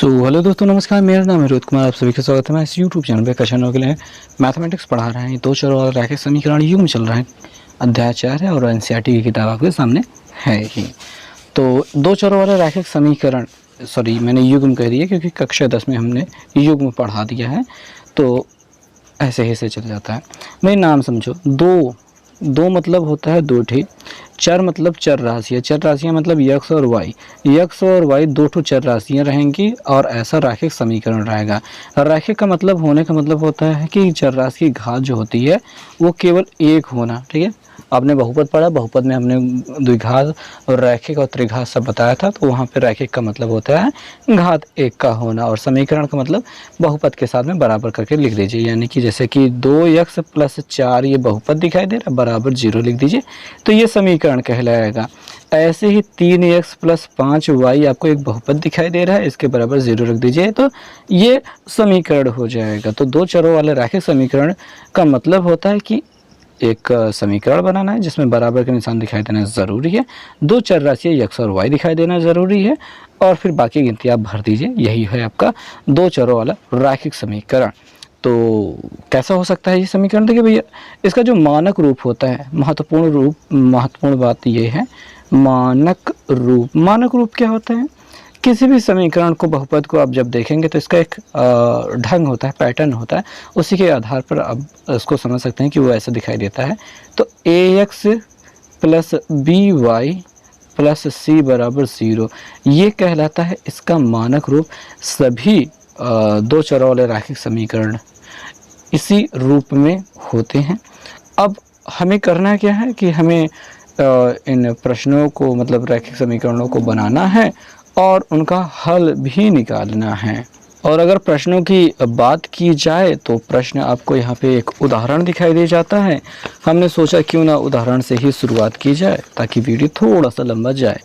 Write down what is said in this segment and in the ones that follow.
Hello दोस्तों, नमस्कार। मेरा नाम है रोहित कुमार। आप सभी का स्वागत है। मैं इस यूट्यूब चैनल पे क्वेश्चनों के लिए मैथमेटिक्स पढ़ा रहे हैं। दो चरों वाला रैखिक समीकरण युग्म चल रहा है, अध्याय 4 है और एनसीईआरटी की किताब आपके सामने है ही। तो दो चरों वाला रैखिक समीकरण, सॉरी मैंने युग्म कह दिया क्योंकि कक्षा 10 में हमने युग्म पढ़ा दिया है, तो ऐसे ही से चल जाता है। मेरे नाम समझो, दो मतलब होता है दो ठी। चर मतलब चर राशियाँ, चर राशियाँ मतलब यक्स और वाई। यक्स और वाई दो ठो चर राशियाँ रहेंगी और ऐसा रैखिक समीकरण रहेगा। रैखिक का मतलब होने का मतलब होता है कि चर राशि की घात जो होती है वो केवल एक होना। ठीक है, आपने बहुपद पढ़ा, बहुपद में हमने द्विघात और रैखिक और त्रिघात सब बताया था। तो वहाँ पे रैखिक का मतलब होता है घात एक का होना, और समीकरण का मतलब बहुपद के साथ में बराबर करके लिख दीजिए। यानी कि जैसे कि 2x + 4 ये बहुपद दिखाई दे रहा है, बराबर 0 लिख दीजिए, तो ये समीकरण कहलाएगा। ऐसे ही 3x + 5y आपको एक बहुपद दिखाई दे रहा है, इसके बराबर 0 रख दीजिए, तो ये समीकरण हो जाएगा। तो दो चरों वाले रैखिक समीकरण का मतलब होता है कि एक समीकरण बनाना है जिसमें बराबर के निशान दिखाई देना ज़रूरी है, दो चर राशियाँ यक्स और वाई दिखाई देना ज़रूरी है, और फिर बाकी गिनती आप भर दीजिए। यही है आपका दो चरों वाला रैखिक समीकरण। तो कैसा हो सकता है ये समीकरण? देखिए भैया, इसका जो मानक रूप होता है, महत्वपूर्ण बात ये है, मानक रूप। मानक रूप क्या होता है? किसी भी समीकरण को, बहुपद को आप जब देखेंगे तो इसका एक ढंग होता है, पैटर्न होता है, उसी के आधार पर आप इसको समझ सकते हैं कि वो ऐसा दिखाई देता है। तो ax + by + c = 0, ये कहलाता है इसका मानक रूप। सभी दो चरों वाले रैखिक समीकरण इसी रूप में होते हैं। अब हमें करना क्या है कि हमें इन प्रश्नों को, मतलब रैखिक समीकरणों को बनाना है और उनका हल भी निकालना है। और अगर प्रश्नों की बात की जाए तो प्रश्न आपको यहाँ पे एक उदाहरण दिखाई दे जाता है। हमने सोचा क्यों ना उदाहरण से ही शुरुआत की जाए ताकि वीडियो थोड़ा सा लंबा जाए,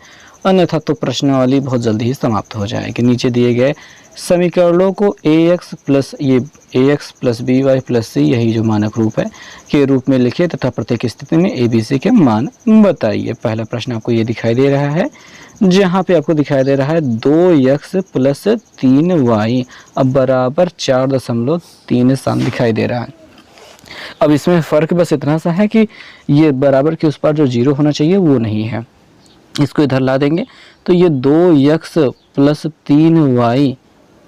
अन्यथा तो प्रश्नावली बहुत जल्दी ही समाप्त हो जाएगी। नीचे दिए गए समीकरणों को ax + by + c, यही जो मानक रूप है, के रूप में लिखिए तथा प्रत्येक स्थिति में a b c के मान बताइए। पहला प्रश्न आपको ये दिखाई दे रहा है, जहाँ पे आपको दिखाई दे रहा है 2x + 3y अब बराबर 4.37 दिखाई दे रहा है। अब इसमें फ़र्क बस इतना सा है कि ये बराबर के उस पर जो 0 होना चाहिए वो नहीं है, इसको इधर ला देंगे तो ये 2x + 3y,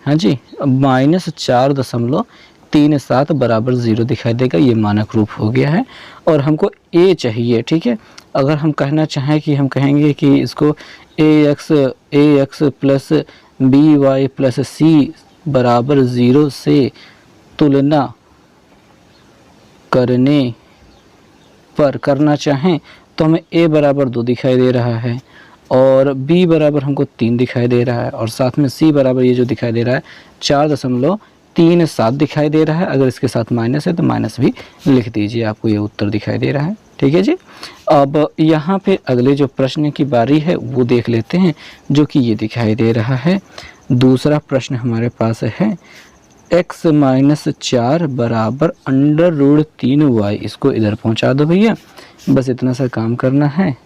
हाँ जी, -4.37 बराबर 0 दिखाई देगा। ये मानक रूप हो गया है और हमको a चाहिए। ठीक है, अगर हम कहना चाहें कि हम कहेंगे कि इसको ax + by + c = 0 से तुलना करने पर करना चाहें तो हमें a बराबर 2 दिखाई दे रहा है और b बराबर हमको 3 दिखाई दे रहा है, और साथ में c बराबर ये जो दिखाई दे रहा है 4.37 दिखाई दे रहा है। अगर इसके साथ माइनस है तो माइनस भी लिख दीजिए, आपको ये उत्तर दिखाई दे रहा है। ठीक है जी। अब यहाँ पे अगले जो प्रश्न की बारी है वो देख लेते हैं, जो कि ये दिखाई दे रहा है। दूसरा प्रश्न हमारे पास है x - 4 बराबर √3y। इसको इधर पहुँचा दो भैया, बस इतना सा काम करना है।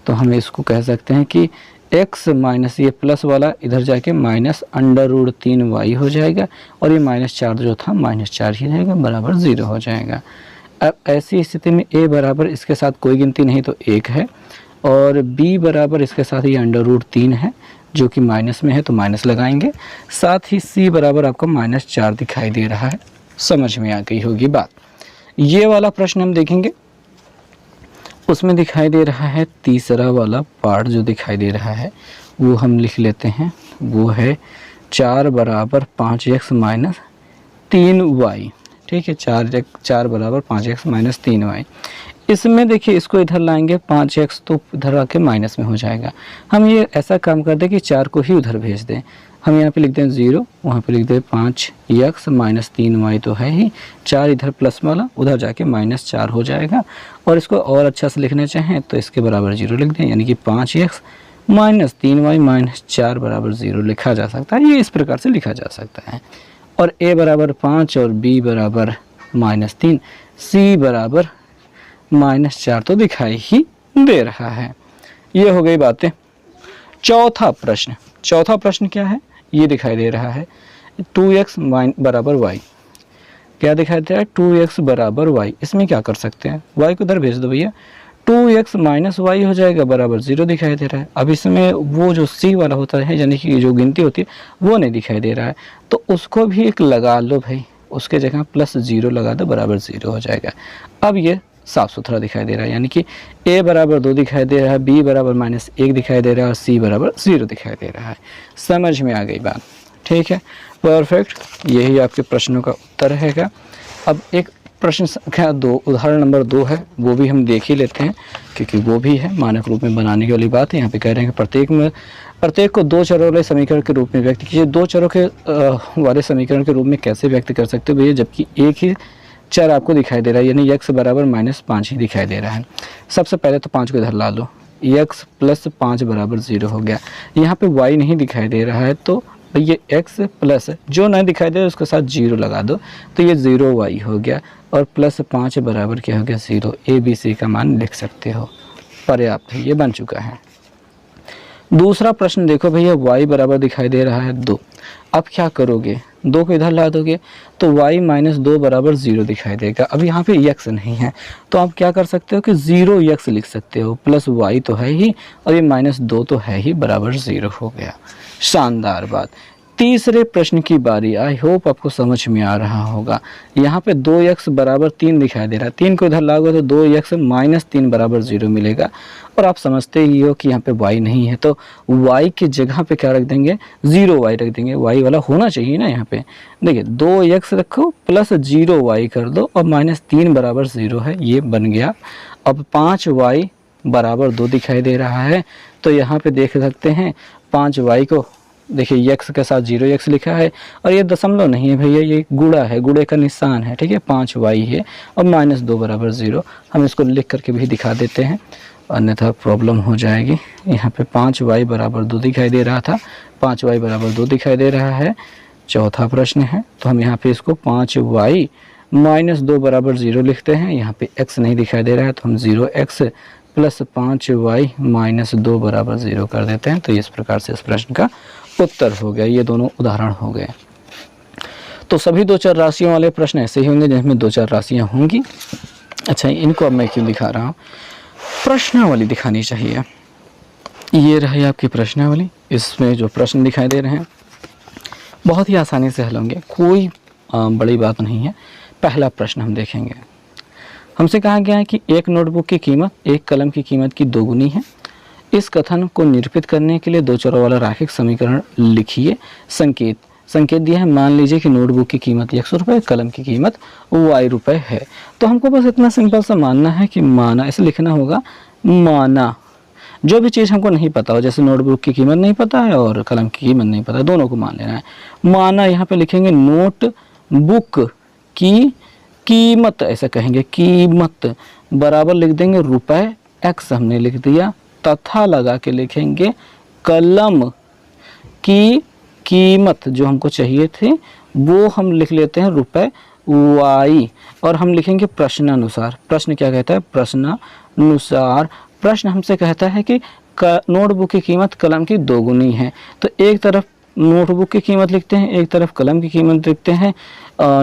तो हम इसको कह सकते हैं कि x माइनस ये प्लस वाला इधर जाके -√3y हो जाएगा, और ये -4 जो था -4 ही रहेगा, बराबर 0 हो जाएगा। अब ऐसी स्थिति में a बराबर इसके साथ कोई गिनती नहीं तो 1 है, और b बराबर इसके साथ ये √3 है जो कि माइनस में है तो माइनस लगाएंगे। साथ ही c बराबर आपको -4 दिखाई दे रहा है। समझ में आ गई होगी बात। ये वाला प्रश्न हम देखेंगे, उसमें दिखाई दे रहा है तीसरा वाला पार्ट जो दिखाई दे रहा है वो हम लिख लेते हैं। वो है 4 बराबर 5x - 3y। ठीक है, 4 बराबर 5x - 3y। इसमें देखिए, इसको इधर लाएंगे 5x तो इधर आके माइनस में हो जाएगा। हम ये ऐसा काम कर दें कि 4 को ही उधर भेज दें। हम यहाँ पे लिख दें 0, वहाँ पे लिख दें 5x - 3y तो है ही, 4 इधर प्लस वाला उधर जाके -4 हो जाएगा। और इसको और अच्छा से लिखना चाहें तो इसके बराबर 0 लिख दें, यानी कि 5x - 3y -4 बराबर 0 लिखा जा सकता है। ये इस प्रकार से लिखा जा सकता है। और a बराबर 5 और b बराबर -3, c बराबर -4 तो दिखाई ही दे रहा है। ये हो गई बातें। चौथा प्रश्न क्या है ये दिखाई दे रहा है 2x बराबर y, क्या दिखाई दे रहा है 2x बराबर y। इसमें क्या कर सकते हैं, y को इधर भेज दो भैया, 2x माइनस वाई हो जाएगा बराबर 0 दिखाई दे रहा है। अब इसमें वो जो c वाला होता है यानी कि जो गिनती होती है वो नहीं दिखाई दे रहा है, तो उसको भी एक लगा लो भाई, उसके जगह प्लस 0 लगा दो, बराबर 0 हो जाएगा। अब ये साफ सुथरा दिखाई दे रहा है, यानी कि a बराबर 2 दिखाई दे रहा है, b बराबर -1 दिखाई दे रहा है और c बराबर 0 दिखाई दे रहा है। समझ में आ गई बात, ठीक है, परफेक्ट। यही आपके प्रश्नों का उत्तर रहेगा। अब एक प्रश्न संख्या 2, उदाहरण नंबर 2 है, वो भी हम देख ही लेते हैं क्योंकि वो भी है मानक रूप में बनाने की वाली बात है। यहाँ पे कह रहे हैं कि प्रत्येक को 2 चरों वाले समीकरण के रूप में व्यक्त कीजिए। 2 चरों के वाले समीकरण के रूप में कैसे व्यक्त कर सकते हो भैया, जबकि एक ही चर आपको दिखाई दे रहा है, यानी x बराबर -5 ही दिखाई दे रहा है। सबसे पहले तो 5 को इधर ला लो, x + 5 बराबर 0 हो गया। यहाँ पे y नहीं दिखाई दे रहा है, तो ये x प्लस जो नहीं दिखाई दे रहा है उसके साथ 0 लगा दो, तो ये 0y हो गया और +5 बराबर क्या हो गया 0। a b c का मान लिख सकते हो, पर्याप्त है, ये बन चुका है। दूसरा प्रश्न देखो भैया, y बराबर दिखाई दे रहा है 2। अब क्या करोगे, 2 को इधर ला दोगे तो y - 2 बराबर 0 दिखाई देगा। अब यहाँ पे x नहीं है, तो आप क्या कर सकते हो कि 0x लिख सकते हो, प्लस y तो है ही और ये -2 तो है ही, बराबर 0 हो गया। शानदार बात। तीसरे प्रश्न की बारी, आई होप आपको समझ में आ रहा होगा। यहाँ पे 2x बराबर 3 दिखाई दे रहा है, 3 को इधर लागो तो 2x - 3 बराबर 0 मिलेगा। और आप समझते ही हो कि यहाँ पे y नहीं है, तो y की जगह पे क्या रख देंगे, 0y रख देंगे, y वाला होना चाहिए ना। यहाँ पे देखिए 2x रखो प्लस 0y कर दो और -3 बराबर 0 है, ये बन गया। अब 5y बराबर 2 दिखाई दे रहा है, तो यहाँ पे देख सकते हैं 5y को देखिए x के साथ 0x लिखा है और ये दशमलव नहीं है भैया, ये गुणा है, गुणे का निशान है, ठीक है। 5y है और -2 बराबर 0, हम इसको लिख करके भी दिखा देते हैं, अन्यथा प्रॉब्लम हो जाएगी। यहाँ पे 5y बराबर 2 दिखाई दे रहा था, 5y बराबर 2 दिखाई दे रहा है। चौथा प्रश्न है, तो हम यहाँ पे इसको 5y - 2 बराबर 0 लिखते हैं। यहाँ पे x नहीं दिखाई दे रहा है, तो हम 0x प्लस 5y - 2 बराबर 0 कर देते हैं। तो इस प्रकार से इस प्रश्न का उत्तर हो गया। ये दोनों उदाहरण हो गए। तो सभी 2 चर राशियों वाले प्रश्न ऐसे ही होंगे जिनमें 2 चर राशियां होंगी। अच्छा, इनको अब मैं क्यों दिखा रहा हूँ, प्रश्नावली दिखानी चाहिए। ये रही आपकी प्रश्नावली, इसमें जो प्रश्न दिखाई दे रहे हैं बहुत ही आसानी से हल होंगे, कोई बड़ी बात नहीं है। पहला प्रश्न हम देखेंगे, हमसे कहा गया है कि एक नोटबुक की कीमत एक कलम की कीमत की 2 गुनी है। इस कथन को निरूपित करने के लिए 2 चरों वाला रैखिक समीकरण लिखिए। संकेत दिया है, मान लीजिए कि नोटबुक की कीमत 100 रुपये, कलम की कीमत y रुपये है। तो हमको बस इतना सिंपल सा मानना है कि माना, ऐसे लिखना होगा, माना जो भी चीज़ हमको नहीं पता हो, जैसे नोटबुक की कीमत नहीं पता है और कलम की कीमत नहीं पता है, दोनों को मान लेना है। माना यहाँ पे लिखेंगे नोटबुक की कीमत, ऐसा कहेंगे कीमत बराबर लिख देंगे रुपए, x हमने लिख दिया, तथा लगा के लिखेंगे कलम की कीमत जो हमको चाहिए थी वो हम लिख लेते हैं रुपए y, और हम लिखेंगे प्रश्नानुसार। प्रश्न क्या कहता है, प्रश्नानुसार। प्रश्न हमसे कहता है कि नोटबुक की कीमत कलम की 2 गुनी है, तो एक तरफ नोटबुक की कीमत लिखते हैं, एक तरफ कलम की कीमत लिखते हैं।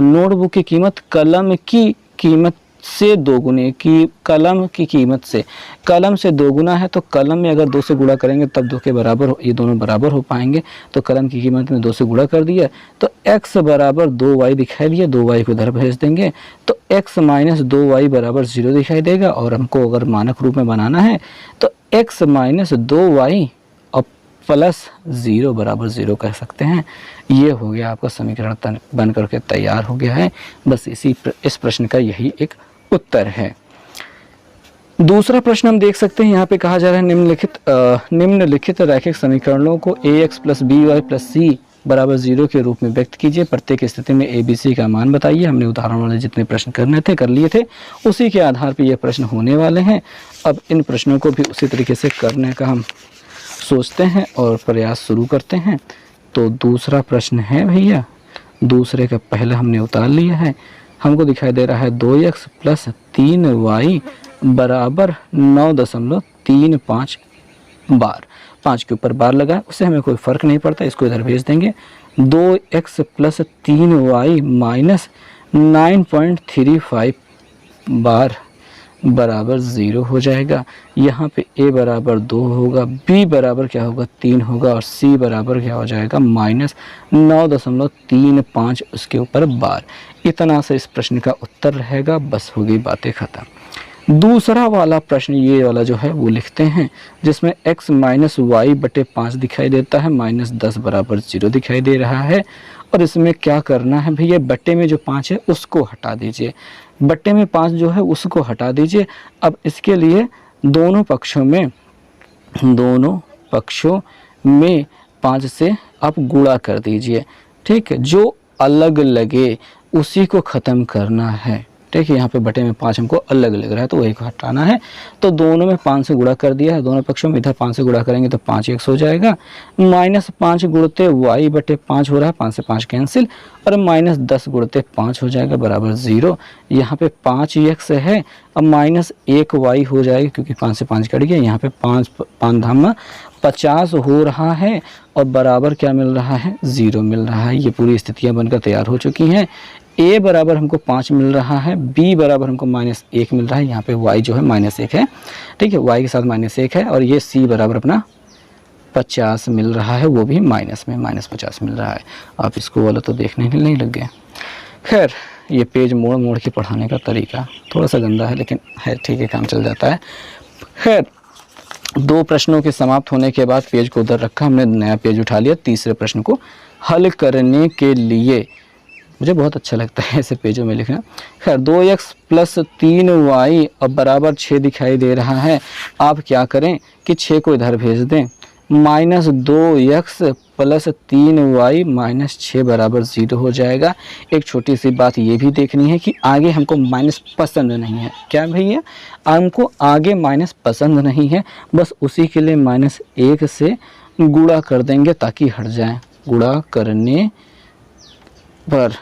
नोटबुक की कीमत कलम की कीमत से 2 गुनी की, कलम की कीमत से, कलम से 2 गुना है, तो कलम में अगर 2 से गुणा करेंगे तब 2 के बराबर, ये दोनों बराबर हो पाएंगे। तो कलम की कीमत में 2 से गुणा कर दिया तो x बराबर 2y दिखाई दिया, 2y को इधर भेज देंगे तो x - 2y बराबर 0 दिखाई देगा। और हमको अगर मानक रूप में बनाना है तो x - 2y और प्लस 0 बराबर 0 कह सकते हैं। ये हो गया आपका समीकरण बन करके तैयार हो गया है। बस इस प्रश्न का यही एक उत्तर है। दूसरा प्रश्न हम देख सकते हैं, यहाँ पे कहा जा रहा है निम्नलिखित रैखिक समीकरणों को ax + by + c बराबर 0 के रूप में व्यक्त कीजिए। प्रत्येक स्थिति में a b c का मान बताइए। हमने उदाहरण वाले जितने प्रश्न करने थे कर लिए थे, उसी के आधार पर ये प्रश्न होने वाले हैं। अब इन प्रश्नों को भी उसी तरीके से करने का हम सोचते हैं और प्रयास शुरू करते हैं। तो दूसरा प्रश्न है भैया, दूसरे का पहला हमने उतार लिया है। हमको दिखाई दे रहा है 2x + 3y बराबर 9.35 बार। 5 के ऊपर बार लगा, उससे हमें कोई फ़र्क नहीं पड़ता, इसको इधर भेज देंगे। 2x प्लस 3y माइनस 9.35 बार बराबर 0 हो जाएगा। यहाँ पे a बराबर 2 होगा, b बराबर क्या होगा 3 होगा, और c बराबर क्या हो जाएगा माइनस 9.35 उसके ऊपर बार। इतना से इस प्रश्न का उत्तर रहेगा। बस हो गई बातें ख़त्म। दूसरा वाला प्रश्न ये वाला जो है वो लिखते हैं, जिसमें x माइनस वाई बटे 5 दिखाई देता है, माइनस 10 बराबर 0 दिखाई दे रहा है। और इसमें क्या करना है भैया, बट्टे में जो 5 है उसको हटा दीजिए, बट्टे में 5 जो है उसको हटा दीजिए। अब इसके लिए दोनों पक्षों में 5 से आप गुणा कर दीजिए। ठीक है, जो अलग लगे उसी को ख़त्म करना है। ठीक है, यहाँ पे बटे में 5 हमको अलग लग रहा है तो वही को हटाना है। तो दोनों में 5 से गुणा कर दिया है, दोनों पक्षों में। इधर 5 से गुणा करेंगे तो 5x हो जाएगा, माइनस 5 गुणते y बटे 5 हो रहा है, 5 से 5 कैंसिल, और माइनस 10 गुणते 5 हो जाएगा बराबर 0। यहाँ पे 5x है, अब माइनस 1y हो जाएगा क्योंकि 5 से 5 कट गया। यहाँ पे 5 धाम 50 हो रहा है, और बराबर क्या मिल रहा है 0 मिल रहा है। ये पूरी स्थितियाँ बनकर तैयार हो चुकी हैं। a बराबर हमको 5 मिल रहा है, b बराबर हमको माइनस 1 मिल रहा है, यहाँ पे y जो है माइनस 1 है। ठीक है, y के साथ माइनस 1 है, और ये c बराबर अपना 50 मिल रहा है, वो भी माइनस में माइनस 50 मिल रहा है। आप इसको वाला तो देखने ही नहीं लग गए। खैर, ये पेज मोड़ मोड़ के पढ़ाने का तरीका थोड़ा सा गंदा है, लेकिन है ठीक है, काम चल जाता है। खैर, 2 प्रश्नों के समाप्त होने के बाद पेज को उधर रखा, हमने नया पेज उठा लिया। तीसरे प्रश्न को हल करने के लिए मुझे बहुत अच्छा लगता है ऐसे पेजों में लिखना। खैर, 2x प्लस 3y अब बराबर 6 दिखाई दे रहा है। आप क्या करें कि 6 को इधर भेज दें, minus 2x plus 3y minus 6 बराबर 0 हो जाएगा। एक छोटी सी बात ये भी देखनी है कि आगे हमको माइनस पसंद नहीं है। क्या भैया, हमको आगे माइनस पसंद नहीं है, बस उसी के लिए माइनस 1 से गुणा कर देंगे ताकि हट जाए। गुणा करने पर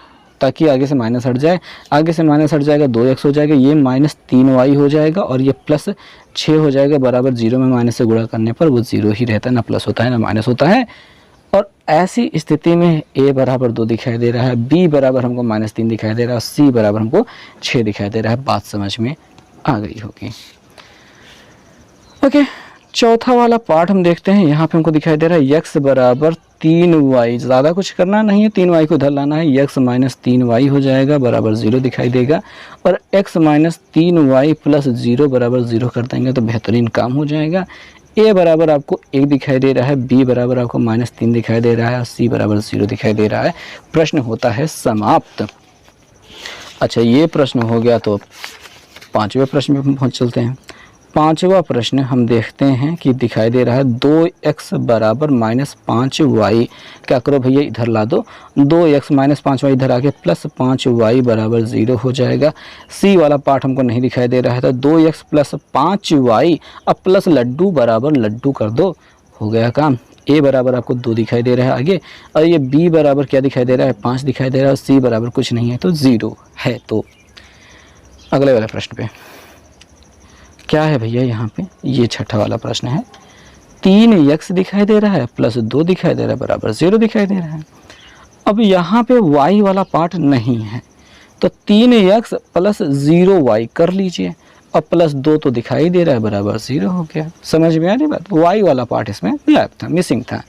ताकि आगे से माइनस हट जाए, आगे से माइनस हट जाएगा 2x हो जाएगा, ये माइनस 3y हो जाएगा, और ये प्लस 6 हो जाएगा बराबर 0 में माइनस से गुणा करने पर वो 0 ही रहता है, ना प्लस होता है ना माइनस होता है। और ऐसी स्थिति में a बराबर 2 दिखाई दे रहा है, b बराबर हमको माइनस 3 दिखाई दे रहा है, c बराबर हमको 6 दिखाई दे रहा है। बात समझ में आ गई होगी। ओके, चौथा वाला पार्ट हम देखते हैं। यहाँ पे हमको दिखाई दे रहा है x बराबर 3y, ज़्यादा कुछ करना नहीं है, 3y को इधर लाना है, x माइनस 3y हो जाएगा बराबर 0 दिखाई देगा, और x माइनस 3y प्लस 0 बराबर 0 कर देंगे तो बेहतरीन काम हो जाएगा। a बराबर आपको 1 दिखाई दे रहा है, b बराबर आपको माइनस 3 दिखाई दे रहा है, और c बराबर 0 दिखाई दे रहा है। प्रश्न होता है समाप्त। अच्छा, ये प्रश्न हो गया, तो 5वें प्रश्न में पहुँच चलते हैं। 5वां प्रश्न हम देखते हैं कि दिखाई दे रहा है 2x बराबर माइनस 5y। क्या करो भैया, इधर ला दो, 2x माइनस 5y इधर आके प्लस 5y बराबर 0 हो जाएगा। c वाला पार्ट हमको नहीं दिखाई दे रहा है, तो 2x प्लस 5y अब प्लस लड्डू बराबर लड्डू कर दो, हो गया काम। a बराबर आपको 2 दिखाई दे रहा है आगे, और ये b बराबर क्या दिखाई दे रहा है 5 दिखाई दे रहा है, और c बराबर कुछ नहीं है तो 0 है। तो अगले वाले प्रश्न पे क्या है भैया, यहाँ पे ये छठा वाला प्रश्न है। 3x दिखाई दे रहा है प्लस 2 दिखाई दे रहा है बराबर 0 दिखाई दे रहा है। अब यहाँ पे y वाला पार्ट नहीं है, तो 3x प्लस 0y कर लीजिए, अब प्लस 2 तो दिखाई दे रहा है बराबर 0 हो गया। समझ में आ रही बात, y वाला पार्ट इसमें लैप था, मिसिंग था,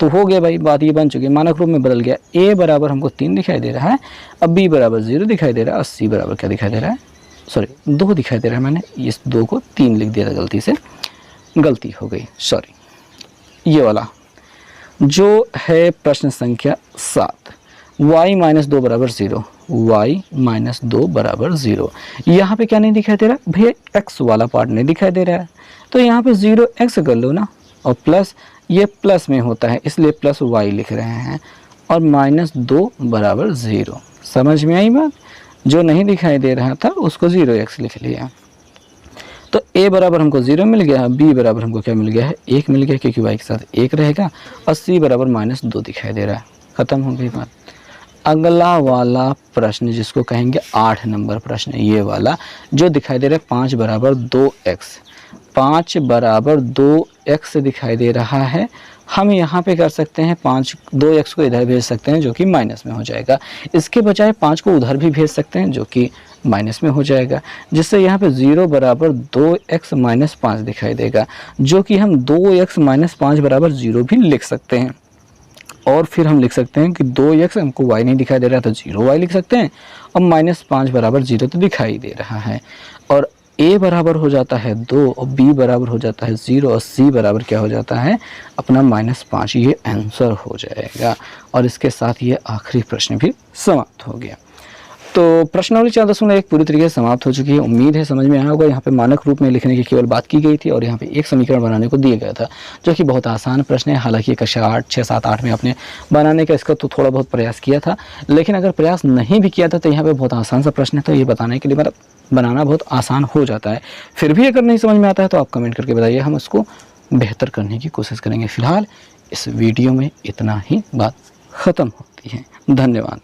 तो हो गया भाई, बात ये बन चुकी है, मानक रूप में बदल गया। a बराबर हमको 3 दिखाई दे रहा है, अब b बराबर 0 दिखाई दे रहा है, और c बराबर क्या दिखाई दे रहा है, सॉरी 2 दिखाई दे रहा है। मैंने इस 2 को 3 लिख दिया था, गलती से गलती हो गई, सॉरी। ये वाला जो है प्रश्न संख्या 7, y माइनस 2 बराबर 0, y माइनस 2 बराबर 0। यहाँ पे क्या नहीं दिखाई दे रहा भैया, x वाला पार्ट नहीं दिखाई दे रहा है, तो यहाँ पे 0x कर लो ना, और प्लस ये प्लस में होता है इसलिए प्लस y लिख रहे हैं, और माइनस 2 बराबर 0। समझ में आई बात, जो नहीं दिखाई दे रहा था उसको 0x लिख लिया। तो a बराबर हमको 0 मिल गया, b बराबर हमको क्या मिल गया है 1 मिल गया, क्योंकि y के साथ 1 रहेगा, और c बराबर माइनस 2 दिखाई दे रहा है। ख़त्म हो गई बात। अगला वाला प्रश्न जिसको कहेंगे 8 नंबर प्रश्न, ये वाला जो दिखाई दे रहा है 5 बराबर 2x। 5 बराबर 2x दिखाई दे रहा है। हम यहाँ पे कर सकते हैं 2x को इधर भेज सकते हैं जो कि माइनस में हो जाएगा। इसके बजाय 5 को उधर भी भेज सकते हैं जो कि माइनस में हो जाएगा, जिससे यहाँ पे 0 बराबर 2x माइनस 5 दिखाई देगा, जो कि हम 2x माइनस 5 बराबर 0 भी लिख सकते हैं। और फिर हम लिख सकते हैं कि 2x, हमको y नहीं दिखाई दे रहा तो 0y लिख सकते हैं, और माइनस 5 बराबर 0 तो दिखाई दे रहा है। और a बराबर हो जाता है 2 और b बराबर हो जाता है 0 और c बराबर क्या हो जाता है अपना -5। ये आंसर हो जाएगा। और इसके साथ ये आखिरी प्रश्न भी समाप्त हो गया। तो प्रश्नावली 4.1 पूरी तरीके से समाप्त हो चुकी है। उम्मीद है समझ में आया होगा। यहाँ पे मानक रूप में लिखने की केवल बात की गई थी और यहाँ पे एक समीकरण बनाने को दिया गया था, जो कि बहुत आसान प्रश्न है। हालांकि कक्षा 8, 6, 7, 8 में आपने बनाने का इसका तो थोड़ा बहुत प्रयास किया था, लेकिन अगर प्रयास नहीं भी किया था तो यहाँ पे बहुत आसान सा प्रश्न है, तो ये बताने के लिए मेरा बनाना बहुत आसान हो जाता है। फिर भी अगर नहीं समझ में आता है तो आप कमेंट करके बताइए, हम उसको बेहतर करने की कोशिश करेंगे। फिलहाल इस वीडियो में इतना ही बात ख़त्म होती है। धन्यवाद।